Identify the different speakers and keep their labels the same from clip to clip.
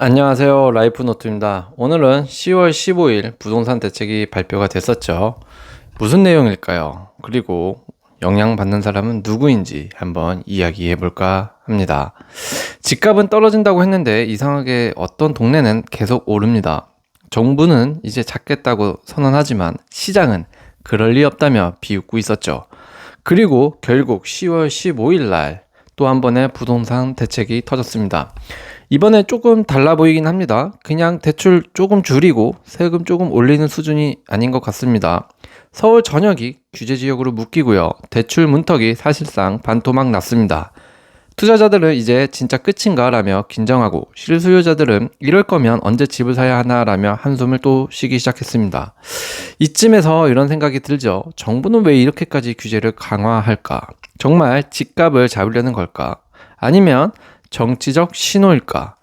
Speaker 1: 안녕하세요. 라이프노트입니다. 오늘은 10월 15일 부동산 대책이 발표가 됐었죠. 무슨 내용일까요? 그리고 영향받는 사람은 누구인지 한번 이야기해 볼까 합니다. 집값은 떨어진다고 했는데 이상하게 어떤 동네는 계속 오릅니다. 정부는 이제 잡겠다고 선언하지만 시장은 그럴 리 없다며 비웃고 있었죠. 그리고 결국 10월 15일 날 또 한 번의 부동산 대책이 터졌습니다. 이번에 조금 달라 보이긴 합니다. 그냥 대출 조금 줄이고 세금 조금 올리는 수준이 아닌 것 같습니다. 서울 전역이 규제 지역으로 묶이고요. 대출 문턱이 사실상 반토막 났습니다. 투자자들은 이제 진짜 끝인가 라며 긴장하고 실수요자들은 이럴 거면 언제 집을 사야 하나 라며 한숨을 또 쉬기 시작했습니다. 이쯤에서 이런 생각이 들죠. 정부는 왜 이렇게까지 규제를 강화할까? 정말 집값을 잡으려는 걸까? 아니면 정치적 신호일까?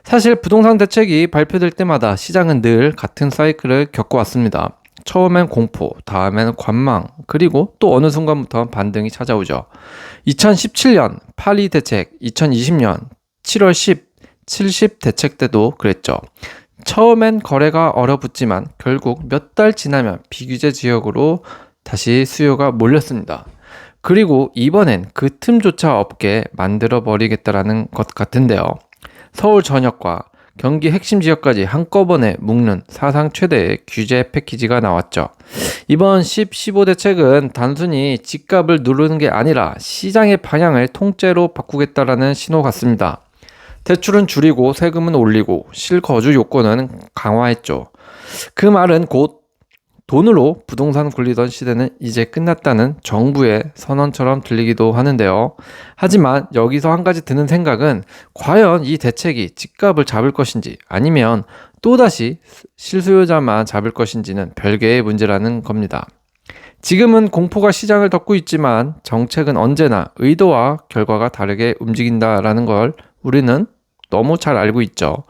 Speaker 1: 사실 부동산 대책이 발표될 때마다 시장은 늘 같은 사이클을 겪어왔습니다. 처음엔 공포, 다음엔 관망, 그리고 또 어느 순간부터 반등이 찾아오죠. 2017년 8.2 대책, 2020년 7월 10, 70 대책 때도 그랬죠. 처음엔 거래가 얼어붙지만 결국 몇 달 지나면 비규제 지역으로 다시 수요가 몰렸습니다. 그리고 이번엔 그 틈조차 없게 만들어버리겠다라는 것 같은데요. 서울 전역과 경기 핵심 지역까지 한꺼번에 묶는 사상 최대의 규제 패키지가 나왔죠. 이번 10, 15 대책은 단순히 집값을 누르는 게 아니라 시장의 방향을 통째로 바꾸겠다라는 신호 같습니다. 대출은 줄이고 세금은 올리고 실거주 요건은 강화했죠. 그 말은 곧 돈으로 부동산 굴리던 시대는 이제 끝났다는 정부의 선언처럼 들리기도 하는데요. 하지만 여기서 한 가지 드는 생각은 과연 이 대책이 집값을 잡을 것인지 아니면 또다시 실수요자만 잡을 것인지는 별개의 문제라는 겁니다. 지금은 공포가 시장을 덮고 있지만 정책은 언제나 의도와 결과가 다르게 움직인다라는 걸 우리는 너무 잘 알고 있죠.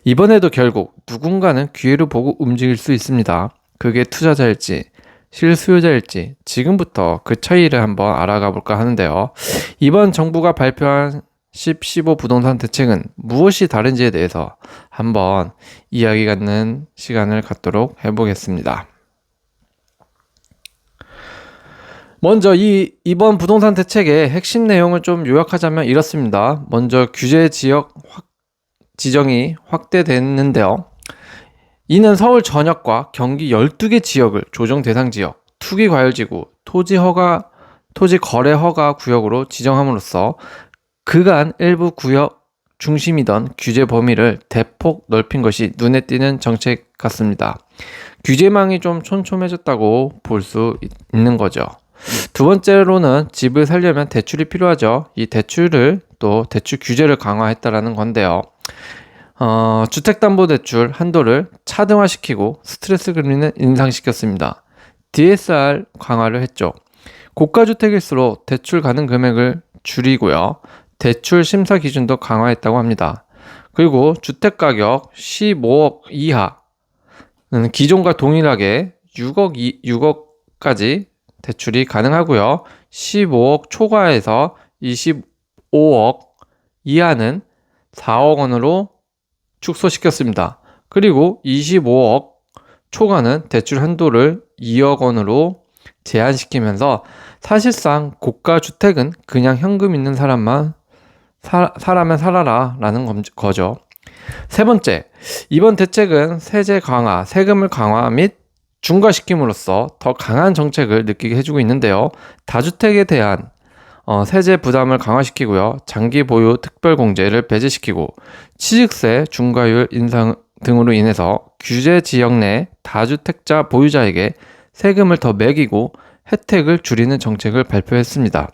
Speaker 1: 이번에도 결국 누군가는 기회를 보고 움직일 수 있습니다. 그게 투자자일지 실수요자일지 지금부터 그 차이를 한번 알아가 볼까 하는데요. 이번 정부가 발표한 10, 15 부동산 대책은 무엇이 다른지에 대해서 한번 이야기 갖는 시간을 갖도록 해보겠습니다. 먼저 이번 부동산 대책의 핵심 내용을 좀 요약하자면 이렇습니다. 먼저 규제 지역 지정이 확대됐는데요. 이는 서울 전역과 경기 12개 지역을 조정 대상 지역, 투기 과열지구, 토지 거래 허가 구역으로 지정함으로써 그간 일부 구역 중심이던 규제 범위를 대폭 넓힌 것이 눈에 띄는 정책 같습니다. 규제망이 좀 촘촘해졌다고 볼 수 있는 거죠. 두 번째로는 집을 살려면 대출이 필요하죠. 이 대출 규제를 강화했다라는 건데요. 주택담보대출 한도를 차등화시키고 스트레스 금리는 인상시켰습니다. DSR 강화를 했죠. 고가주택일수록 대출 가능 금액을 줄이고요. 대출 심사 기준도 강화했다고 합니다. 그리고 주택가격 15억 이하는 기존과 동일하게 6억까지 대출이 가능하고요. 15억 초과해서 25억 이하는 4억 원으로 축소시켰습니다. 그리고 25억 초과는 대출 한도를 2억 원으로 제한시키면서 사실상 고가 주택은 그냥 현금 있는 사람만 사라면 살아라 라는 거죠. 세 번째, 이번 대책은 세제 강화, 세금을 강화 및 중과시킴으로써 더 강한 정책을 느끼게 해주고 있는데요. 다주택에 대한 세제 부담을 강화시키고요. 장기 보유 특별공제를 배제시키고 취득세 중과율 인상 등으로 인해서 규제 지역 내 다주택자 보유자에게 세금을 더 매기고 혜택을 줄이는 정책을 발표했습니다.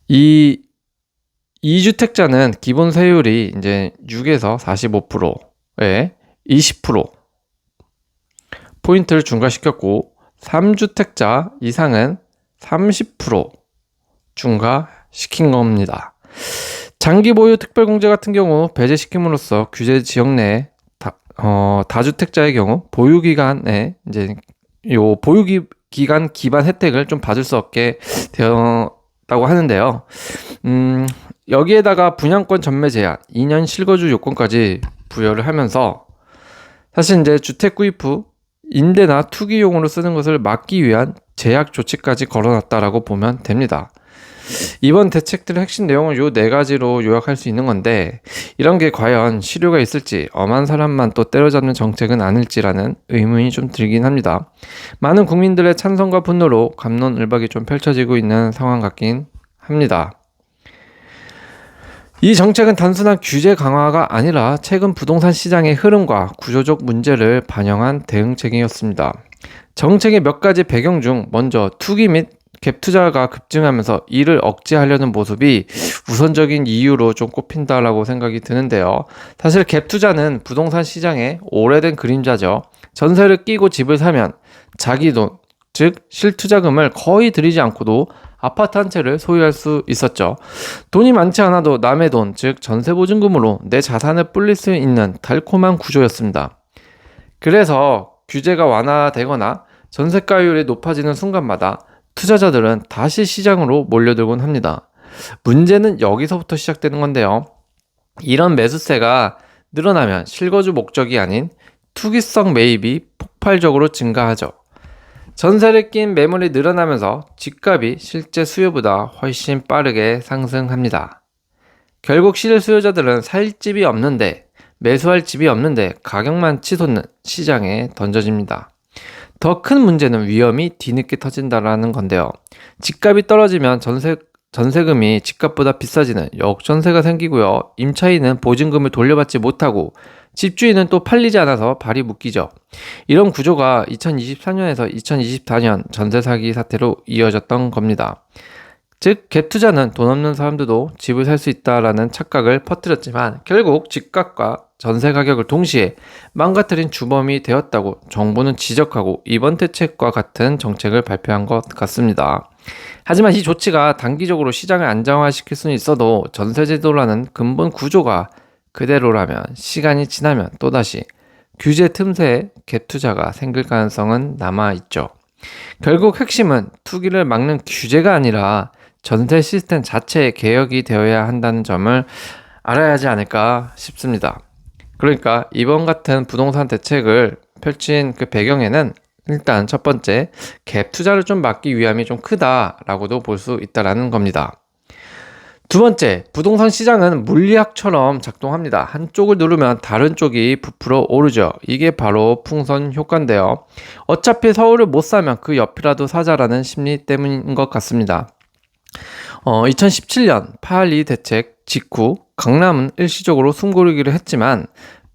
Speaker 1: 이 2주택자는 기본 세율이 이제 6에서 45%에 20% 포인트를 중과시켰고 3주택자 이상은 30% 중과시킨 겁니다. 장기 보유 특별공제 같은 경우 배제시킴으로써 규제 지역 내 다주택자의 경우 보유기간에 이제 보유기간 기반 혜택을 좀 받을 수 없게 하겠다고 하는데요. 여기에다가 분양권 전매 제한, 2년 실거주 요건까지 부여를 하면서 사실 이제 주택 구입 후 임대나 투기용으로 쓰는 것을 막기 위한 제약 조치까지 걸어놨다라고 보면 됩니다. 이번 대책들의 핵심 내용은 요 네 가지로 요약할 수 있는 건데, 이런 게 과연 실효가 있을지, 엄한 사람만 또 때려잡는 정책은 아닐지라는 의문이 좀 들긴 합니다. 많은 국민들의 찬성과 분노로 갑론을박이 좀 펼쳐지고 있는 상황 같긴 합니다. 이 정책은 단순한 규제 강화가 아니라 최근 부동산 시장의 흐름과 구조적 문제를 반영한 대응책이었습니다. 정책의 몇 가지 배경 중 먼저 투기 및 갭 투자가 급증하면서 이를 억제하려는 모습이 우선적인 이유로 좀 꼽힌다라고 생각이 드는데요. 사실 갭 투자는 부동산 시장의 오래된 그림자죠. 전세를 끼고 집을 사면 자기 돈, 즉 실투자금을 거의 들이지 않고도 아파트 한 채를 소유할 수 있었죠. 돈이 많지 않아도 남의 돈, 즉 전세보증금으로 내 자산을 불릴 수 있는 달콤한 구조였습니다. 그래서 규제가 완화되거나 전세가율이 높아지는 순간마다 투자자들은 다시 시장으로 몰려들곤 합니다. 문제는 여기서부터 시작되는 건데요. 이런 매수세가 늘어나면 실거주 목적이 아닌 투기성 매입이 폭발적으로 증가하죠. 전세를 낀 매물이 늘어나면서 집값이 실제 수요보다 훨씬 빠르게 상승합니다. 결국 실수요자들은 살 집이 없는데, 매수할 집이 없는데 가격만 치솟는 시장에 던져집니다. 더 큰 문제는 위험이 뒤늦게 터진다라는 건데요. 집값이 떨어지면 전세금이 집값보다 비싸지는 역전세가 생기고요. 임차인은 보증금을 돌려받지 못하고 집주인은 또 팔리지 않아서 발이 묶이죠. 이런 구조가 2023년에서 2024년 전세 사기 사태로 이어졌던 겁니다. 즉, 갭 투자는 돈 없는 사람들도 집을 살 수 있다라는 착각을 퍼뜨렸지만 결국 집값과 전세 가격을 동시에 망가뜨린 주범이 되었다고 정부는 지적하고 이번 대책과 같은 정책을 발표한 것 같습니다. 하지만 이 조치가 단기적으로 시장을 안정화시킬 수는 있어도 전세제도라는 근본 구조가 그대로라면 시간이 지나면 또다시 규제 틈새에 갭 투자가 생길 가능성은 남아있죠. 결국 핵심은 투기를 막는 규제가 아니라 전세 시스템 자체의 개혁이 되어야 한다는 점을 알아야 하지 않을까 싶습니다. 그러니까 이번 같은 부동산 대책을 펼친 그 배경에는 일단 첫 번째, 갭 투자를 좀 막기 위함이 좀 크다라고도 볼 수 있다라는 겁니다. 두 번째, 부동산 시장은 물리학처럼 작동합니다. 한쪽을 누르면 다른 쪽이 부풀어 오르죠. 이게 바로 풍선 효과인데요. 어차피 서울을 못 사면 그 옆이라도 사자라는 심리 때문인 것 같습니다. 2017년 8.12 대책 직후 강남은 일시적으로 숨고르기를 했지만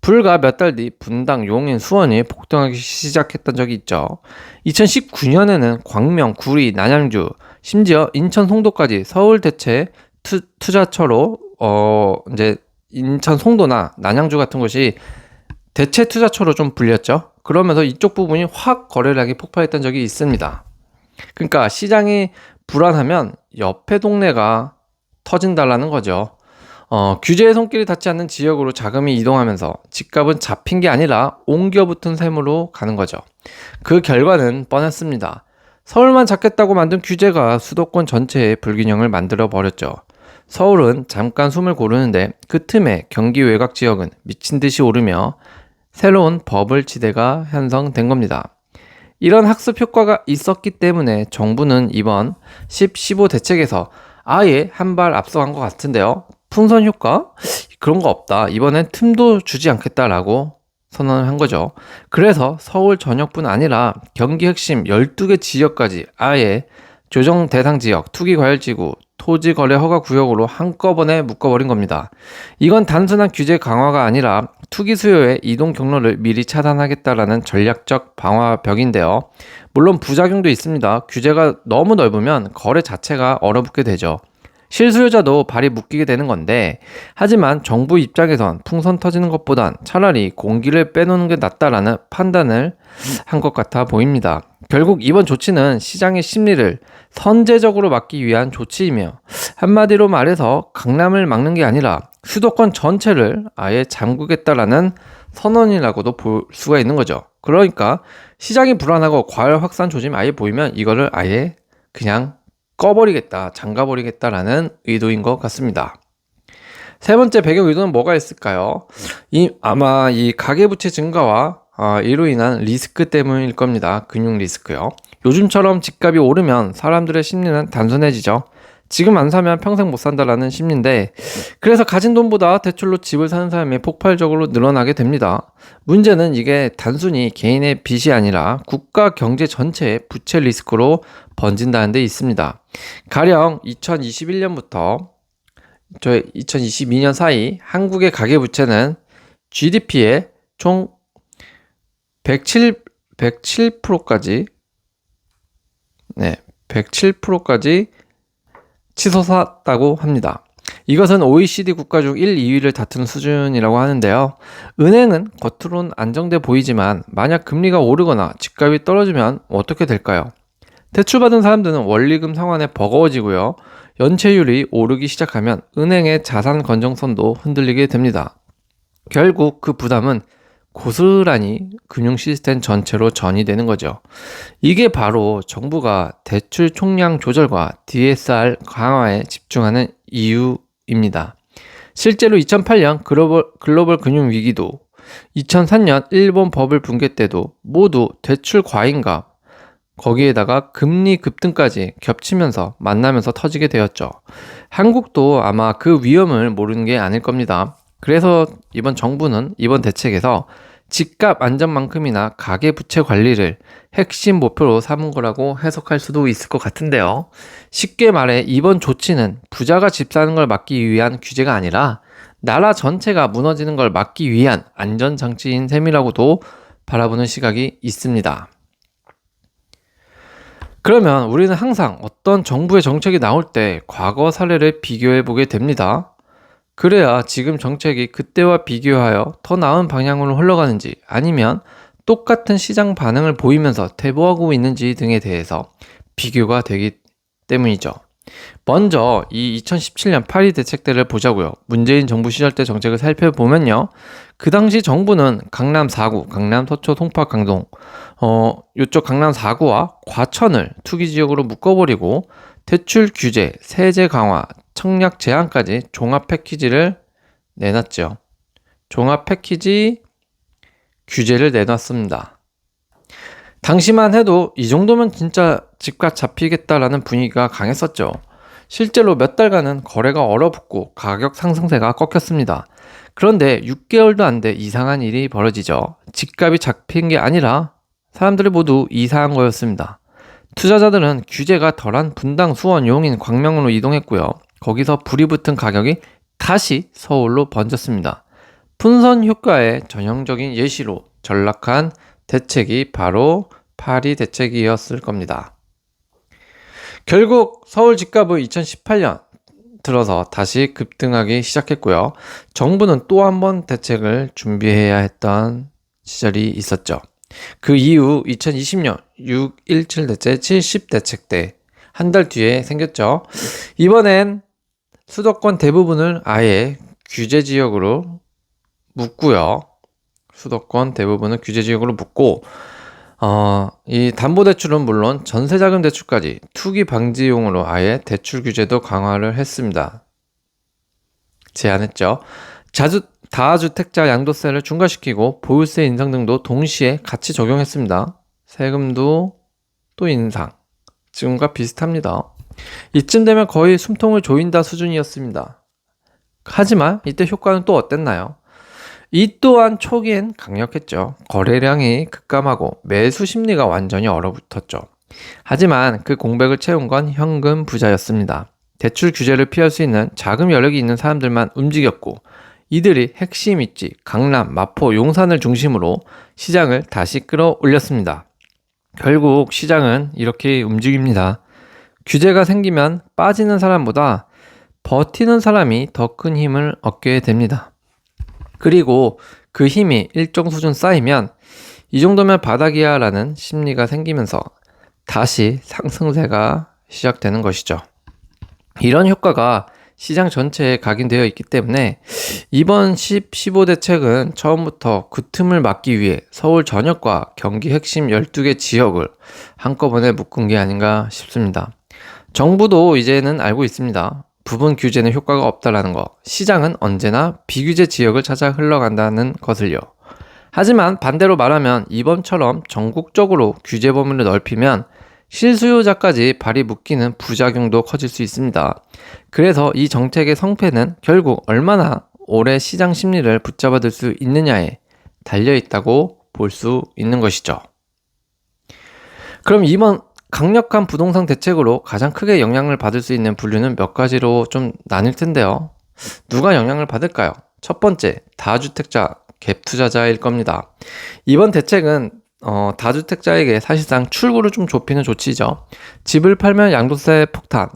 Speaker 1: 불과 몇 달 뒤 분당, 용인, 수원이 폭등하기 시작했던 적이 있죠. 2019년에는 광명, 구리, 남양주, 심지어 인천, 송도까지 서울 대체 투자처로 이제 인천, 송도나 남양주 같은 곳이 대체 투자처로 좀 불렸죠. 그러면서 이쪽 부분이 확 거래량이 폭발했던 적이 있습니다. 그러니까 시장이 불안하면 옆에 동네가 터진다라는 거죠. 규제의 손길이 닿지 않는 지역으로 자금이 이동하면서 집값은 잡힌 게 아니라 옮겨 붙은 셈으로 가는 거죠. 그 결과는 뻔했습니다. 서울만 잡겠다고 만든 규제가 수도권 전체에 불균형을 만들어 버렸죠. 서울은 잠깐 숨을 고르는데 그 틈에 경기 외곽 지역은 미친 듯이 오르며 새로운 버블지대가 형성된 겁니다. 이런 학습 효과가 있었기 때문에 정부는 이번 15 대책에서 아예 한 발 앞서간 것 같은데요. 풍선 효과? 그런 거 없다. 이번엔 틈도 주지 않겠다라고 선언을 한 거죠. 그래서 서울 전역뿐 아니라 경기 핵심 12개 지역까지 아예 조정 대상 지역, 투기 과열지구, 토지 거래 허가 구역으로 한꺼번에 묶어버린 겁니다. 이건 단순한 규제 강화가 아니라 투기 수요의 이동 경로를 미리 차단하겠다라는 전략적 방화벽인데요. 물론 부작용도 있습니다. 규제가 너무 넓으면 거래 자체가 얼어붙게 되죠. 실수요자도 발이 묶이게 되는 건데, 하지만 정부 입장에선 풍선 터지는 것보단 차라리 공기를 빼놓는 게 낫다라는 판단을 한 것 같아 보입니다. 결국 이번 조치는 시장의 심리를 선제적으로 막기 위한 조치이며, 한마디로 말해서 강남을 막는 게 아니라 수도권 전체를 아예 잠그겠다라는 선언이라고도 볼 수가 있는 거죠. 그러니까 시장이 불안하고 과열 확산 조짐 아예 보이면 이거를 아예 그냥 꺼버리겠다, 잠가버리겠다라는 의도인 것 같습니다. 세 번째 배경 의도는 뭐가 있을까요? 아마 이 가계부채 증가와 이로 인한 리스크 때문일 겁니다. 금융 리스크요. 요즘처럼 집값이 오르면 사람들의 심리는 단순해지죠. 지금 안 사면 평생 못 산다라는 심리인데, 그래서 가진 돈보다 대출로 집을 사는 사람이 폭발적으로 늘어나게 됩니다. 문제는 이게 단순히 개인의 빚이 아니라 국가 경제 전체의 부채 리스크로 번진다는 데 있습니다. 가령 2021년부터 2022년 사이 한국의 가계부채는 GDP의 총 107%까지 107%까지 치솟았다고 합니다. 이것은 OECD 국가 중 1, 2위를 다투는 수준이라고 하는데요. 은행은 겉으론 안정돼 보이지만 만약 금리가 오르거나 집값이 떨어지면 어떻게 될까요? 대출받은 사람들은 원리금 상환에 버거워지고요. 연체율이 오르기 시작하면 은행의 자산 건전성도 흔들리게 됩니다. 결국 그 부담은 고스란히 금융 시스템 전체로 전이되는 거죠. 이게 바로 정부가 대출 총량 조절과 DSR 강화에 집중하는 이유입니다. 실제로 2008년 글로벌 금융 위기도 2003년 일본 버블 붕괴 때도 모두 대출 과잉과 거기에다가 금리 급등까지 겹치면서 만나면서 터지게 되었죠. 한국도 아마 그 위험을 모르는 게 아닐 겁니다. 그래서 이번 정부는 이번 대책에서 집값 안전만큼이나 가계부채 관리를 핵심 목표로 삼은 거라고 해석할 수도 있을 것 같은데요. 쉽게 말해 이번 조치는 부자가 집 사는 걸 막기 위한 규제가 아니라 나라 전체가 무너지는 걸 막기 위한 안전장치인 셈이라고도 바라보는 시각이 있습니다. 그러면 우리는 항상 어떤 정부의 정책이 나올 때 과거 사례를 비교해 보게 됩니다. 그래야 지금 정책이 그때와 비교하여 더 나은 방향으로 흘러가는지 아니면 똑같은 시장 반응을 보이면서 퇴보하고 있는지 등에 대해서 비교가 되기 때문이죠. 먼저 이 2017년 파리 대책 때를 보자고요. 문재인 정부 시절 때 정책을 살펴보면요. 그 당시 정부는 강남 4구, 강남 서초 송파 강동 요쪽 강남 4구와 과천을 투기지역으로 묶어버리고 대출 규제, 세제 강화, 청약 제한까지 종합 패키지를 내놨죠. 종합 패키지 규제를 내놨습니다. 당시만 해도 이 정도면 진짜 집값 잡히겠다라는 분위기가 강했었죠. 실제로 몇 달간은 거래가 얼어붙고 가격 상승세가 꺾였습니다. 그런데 6개월도 안 돼 이상한 일이 벌어지죠. 집값이 잡힌 게 아니라 사람들이 모두 이사한 거였습니다. 투자자들은 규제가 덜한 분당, 수원, 용인, 광명으로 이동했고요. 거기서 불이 붙은 가격이 다시 서울로 번졌습니다. 분선 효과의 전형적인 예시로 전락한 대책이 바로 파리 대책이었을 겁니다. 결국 서울 집값은 2018년 들어서 다시 급등하기 시작했고요. 정부는 또 한 번 대책을 준비해야 했던 시절이 있었죠. 그 이후 2020년 6.17 대책, 70 대책 때 한 달 뒤에 생겼죠. 이번엔 수도권 대부분을 아예 규제 지역으로 묶고요. 수도권 대부분을 규제 지역으로 묶고 이 담보대출은 물론 전세자금 대출까지 투기 방지용으로 아예 대출 규제도 강화를 했습니다. 제한했죠. 다주택자 양도세를 중과시키고 보유세 인상 등도 동시에 같이 적용했습니다. 세금도 또 인상. 지금과 비슷합니다. 이쯤 되면 거의 숨통을 조인다 수준이었습니다. 하지만 이때 효과는 또 어땠나요? 이 또한 초기엔 강력했죠. 거래량이 급감하고 매수 심리가 완전히 얼어붙었죠. 하지만 그 공백을 채운 건 현금 부자였습니다. 대출 규제를 피할 수 있는 자금 여력이 있는 사람들만 움직였고 이들이 핵심 입지 강남, 마포, 용산을 중심으로 시장을 다시 끌어올렸습니다. 결국 시장은 이렇게 움직입니다. 규제가 생기면 빠지는 사람보다 버티는 사람이 더 큰 힘을 얻게 됩니다. 그리고 그 힘이 일정 수준 쌓이면 이 정도면 바닥이야 라는 심리가 생기면서 다시 상승세가 시작되는 것이죠. 이런 효과가 시장 전체에 각인되어 있기 때문에 이번 15 대책은 처음부터 그 틈을 막기 위해 서울 전역과 경기 핵심 12개 지역을 한꺼번에 묶은 게 아닌가 싶습니다. 정부도 이제는 알고 있습니다. 부분 규제는 효과가 없다라는 거, 시장은 언제나 비규제 지역을 찾아 흘러간다는 것을요. 하지만 반대로 말하면 이번처럼 전국적으로 규제 범위를 넓히면 실수요자까지 발이 묶이는 부작용도 커질 수 있습니다. 그래서 이 정책의 성패는 결국 얼마나 오래 시장 심리를 붙잡아둘 수 있느냐에 달려있다고 볼 수 있는 것이죠. 그럼 이번 강력한 부동산 대책으로 가장 크게 영향을 받을 수 있는 분류는 몇 가지로 좀 나뉠 텐데요. 누가 영향을 받을까요? 첫 번째, 다주택자, 갭 투자자일 겁니다. 이번 대책은 다주택자에게 사실상 출구를 좀 좁히는 조치죠. 집을 팔면 양도세 폭탄,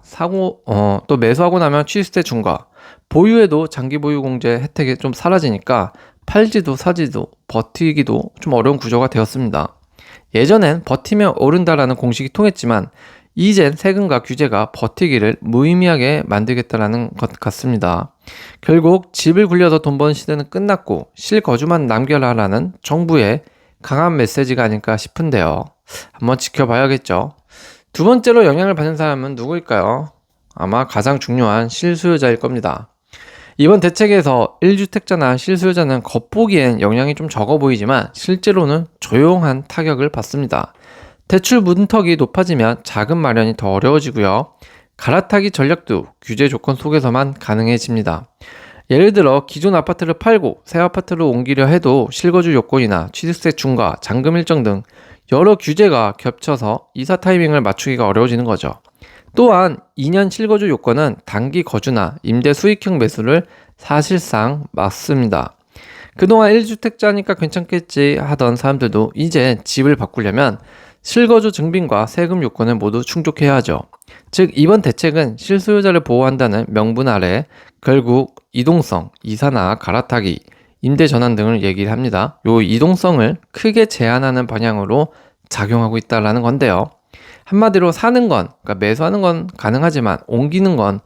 Speaker 1: 또 매수하고 나면 취득세 중과, 보유에도 장기 보유 공제 혜택이 좀 사라지니까 팔지도 사지도 버티기도 좀 어려운 구조가 되었습니다. 예전엔 버티면 오른다라는 공식이 통했지만 이젠 세금과 규제가 버티기를 무의미하게 만들겠다라는 것 같습니다. 결국 집을 굴려서 돈 버는 시대는 끝났고 실거주만 남겨라라는 정부의 강한 메시지가 아닐까 싶은데요. 한번 지켜봐야겠죠. 두 번째로 영향을 받는 사람은 누구일까요? 아마 가장 중요한 실수요자일 겁니다. 이번 대책에서 1주택자나 실수요자는 겉보기엔 영향이 좀 적어 보이지만 실제로는 조용한 타격을 받습니다. 대출 문턱이 높아지면 자금 마련이 더 어려워지고요. 갈아타기 전략도 규제 조건 속에서만 가능해집니다. 예를 들어 기존 아파트를 팔고 새 아파트로 옮기려 해도 실거주 요건이나 취득세 중과 잔금 일정 등 여러 규제가 겹쳐서 이사 타이밍을 맞추기가 어려워지는 거죠. 또한 2년 실거주 요건은 단기 거주나 임대 수익형 매수를 사실상 막습니다. 그동안 1주택자니까 괜찮겠지 하던 사람들도 이제 집을 바꾸려면 실거주 증빙과 세금 요건을 모두 충족해야 하죠. 즉 이번 대책은 실수요자를 보호한다는 명분 아래 결국 이동성, 이사나 갈아타기, 임대 전환 등을 얘기를 합니다. 요 이동성을 크게 제한하는 방향으로 작용하고 있다는 건데요. 한마디로 사는 건, 그러니까 매수하는 건 가능하지만 옮기는 건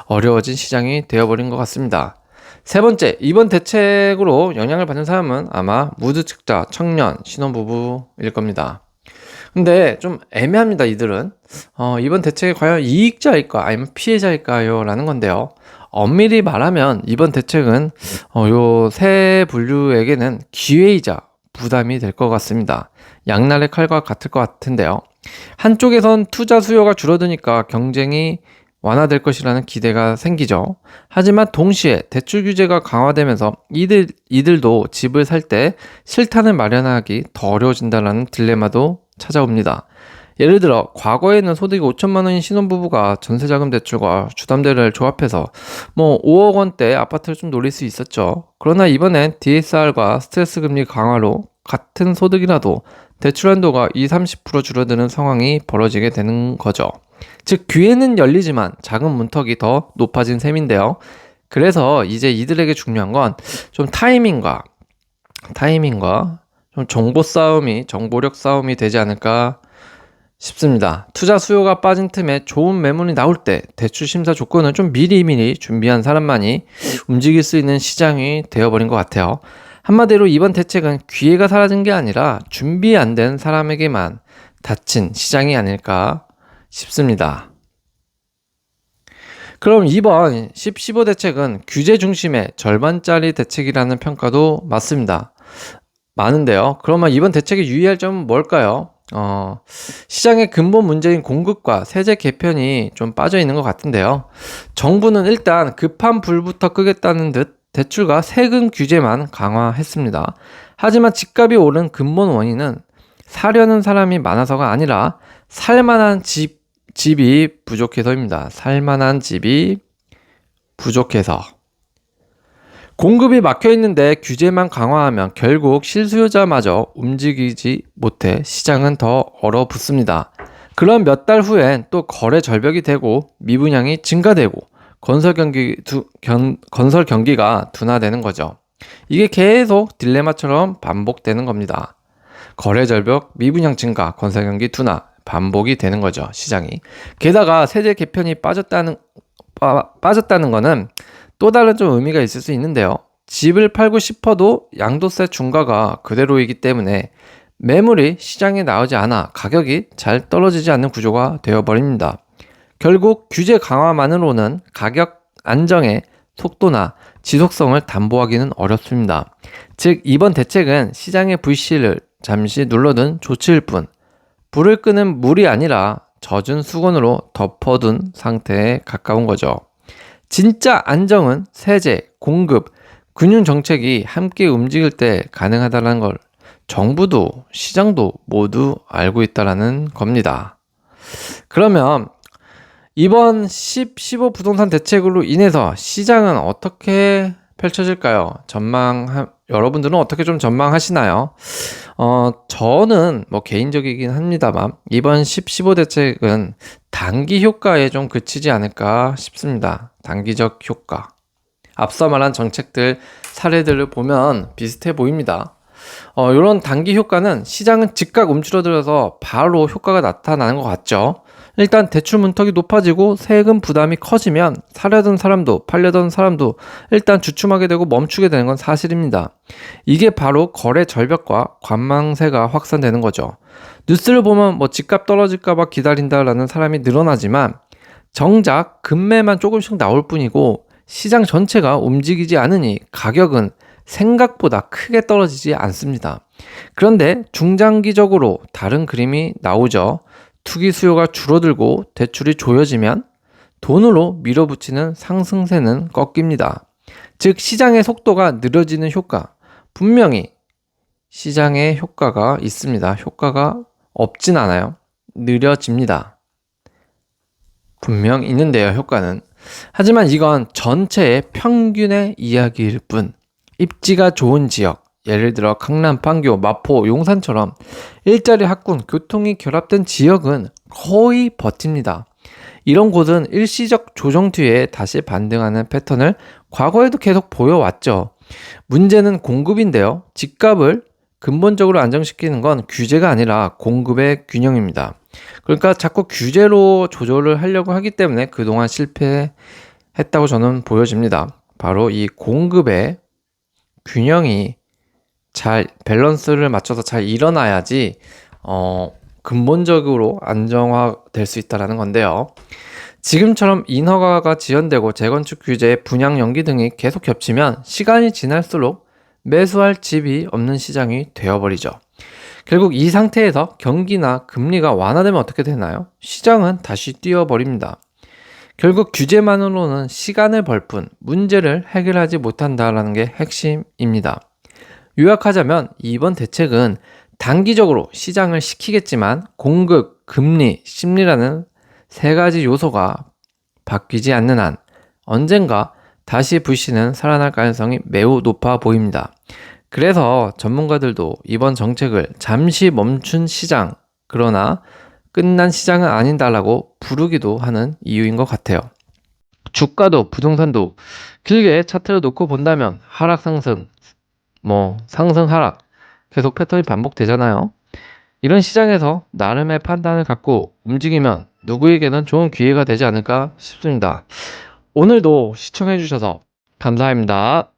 Speaker 1: 어려워진 시장이 되어버린 것 같습니다. 세 번째, 이번 대책으로 영향을 받는 사람은 아마 무주택자, 청년, 신혼부부일 겁니다. 근데 좀 애매합니다, 이들은. 이번 대책이 과연 이익자일까 아니면 피해자일까요? 라는 건데요. 엄밀히 말하면 이번 대책은 요 세 분류에게는 기회이자 부담이 될 것 같습니다. 양날의 칼과 같을 것 같은데요. 한쪽에선 투자 수요가 줄어드니까 경쟁이 완화될 것이라는 기대가 생기죠. 하지만 동시에 대출 규제가 강화되면서 이들도 집을 살 때 실탄을 마련하기 더 어려워진다는 딜레마도 찾아옵니다. 예를 들어 과거에는 소득이 5천만 원인 신혼부부가 전세자금 대출과 주담대를 조합해서 5억 원대 아파트를 좀 노릴 수 있었죠. 그러나 이번엔 DSR과 스트레스 금리 강화로 같은 소득이라도 대출 한도가 20-30% 줄어드는 상황이 벌어지게 되는 거죠. 즉 기회는 열리지만 자금 문턱이 더 높아진 셈인데요. 그래서 이제 이들에게 중요한 건 좀 타이밍과 좀 정보력 싸움이 되지 않을까 싶습니다. 투자 수요가 빠진 틈에 좋은 매물이 나올 때 대출 심사 조건을 좀 미리미리 준비한 사람만이 움직일 수 있는 시장이 되어버린 것 같아요. 한마디로 이번 대책은 기회가 사라진 게 아니라 준비 안 된 사람에게만 닫힌 시장이 아닐까 싶습니다. 그럼 이번 10.15 대책은 규제 중심의 절반짜리 대책이라는 평가도 맞습니다. 많은데요. 그러면 이번 대책의 유의할 점은 뭘까요? 시장의 근본 문제인 공급과 세제 개편이 좀 빠져 있는 것 같은데요. 정부는 일단 급한 불부터 끄겠다는 듯 대출과 세금 규제만 강화했습니다. 하지만 집값이 오른 근본 원인은 사려는 사람이 많아서가 아니라 살만한 집이 부족해서입니다. 살만한 집이 부족해서. 공급이 막혀있는데 규제만 강화하면 결국 실수요자마저 움직이지 못해 시장은 더 얼어붙습니다. 그럼 몇 달 후엔 또 거래 절벽이 되고 미분양이 증가되고 건설 경기가 둔화되는 거죠. 이게 계속 딜레마처럼 반복되는 겁니다. 거래 절벽, 미분양 증가, 건설 경기 둔화 반복이 되는 거죠, 시장이. 게다가 세제 개편이 빠졌다는 거는 또 다른 좀 의미가 있을 수 있는데요. 집을 팔고 싶어도 양도세 중과가 그대로이기 때문에 매물이 시장에 나오지 않아 가격이 잘 떨어지지 않는 구조가 되어버립니다. 결국 규제 강화만으로는 가격 안정의 속도나 지속성을 담보하기는 어렵습니다. 즉 이번 대책은 시장의 불씨를 잠시 눌러둔 조치일 뿐, 불을 끄는 물이 아니라 젖은 수건으로 덮어둔 상태에 가까운 거죠. 진짜 안정은 세제, 공급, 금융 정책이 함께 움직일 때 가능하다는 걸 정부도 시장도 모두 알고 있다는 겁니다. 그러면 이번 15 부동산 대책으로 인해서 시장은 어떻게 펼쳐질까요? 여러분들은 어떻게 좀 전망하시나요? 저는 뭐 개인적이긴 합니다만 이번 15 대책은 단기 효과에 좀 그치지 않을까 싶습니다. 단기적 효과. 앞서 말한 정책들 사례들을 보면 비슷해 보입니다. 이런 단기 효과는 시장은 즉각 움츠러들어서 바로 효과가 나타나는 것 같죠. 일단 대출 문턱이 높아지고 세금 부담이 커지면 사려던 사람도 팔려던 사람도 일단 주춤하게 되고 멈추게 되는 건 사실입니다. 이게 바로 거래 절벽과 관망세가 확산되는 거죠. 뉴스를 보면 뭐 집값 떨어질까봐 기다린다라는 사람이 늘어나지만 정작 급매만 조금씩 나올 뿐이고 시장 전체가 움직이지 않으니 가격은 생각보다 크게 떨어지지 않습니다. 그런데 중장기적으로 다른 그림이 나오죠. 투기 수요가 줄어들고 대출이 조여지면 돈으로 밀어붙이는 상승세는 꺾입니다. 즉 시장의 속도가 느려지는 효과, 분명히 시장의 효과가 있습니다. 효과가 없진 않아요. 느려집니다. 분명 있는데요, 효과는. 하지만 이건 전체의 평균의 이야기일 뿐, 입지가 좋은 지역, 예를 들어 강남, 판교, 마포, 용산처럼 일자리 학군, 교통이 결합된 지역은 거의 버팁니다. 이런 곳은 일시적 조정 뒤에 다시 반등하는 패턴을 과거에도 계속 보여왔죠. 문제는 공급인데요. 집값을 근본적으로 안정시키는 건 규제가 아니라 공급의 균형입니다. 그러니까 자꾸 규제로 조절을 하려고 하기 때문에 그동안 실패했다고 저는 보여집니다. 바로 이 공급의 균형이 잘 밸런스를 맞춰서 잘 일어나야지 근본적으로 안정화될 수 있다는 건데요. 지금처럼 인허가가 지연되고 재건축 규제, 분양 연기 등이 계속 겹치면 시간이 지날수록 매수할 집이 없는 시장이 되어버리죠. 결국 이 상태에서 경기나 금리가 완화되면 어떻게 되나요? 시장은 다시 뛰어버립니다. 결국 규제만으로는 시간을 벌 뿐 문제를 해결하지 못한다는 게 핵심입니다. 요약하자면 이번 대책은 단기적으로 시장을 식히겠지만 공급, 금리, 심리라는 세 가지 요소가 바뀌지 않는 한 언젠가 다시 불씨는 살아날 가능성이 매우 높아 보입니다. 그래서 전문가들도 이번 정책을 잠시 멈춘 시장, 그러나 끝난 시장은 아니다라고 부르기도 하는 이유인 것 같아요. 주가도 부동산도 길게 차트를 놓고 본다면 하락 상승, 상승 하락 계속 패턴이 반복되잖아요. 이런 시장에서 나름의 판단을 갖고 움직이면 누구에게는 좋은 기회가 되지 않을까 싶습니다. 오늘도 시청해 주셔서 감사합니다.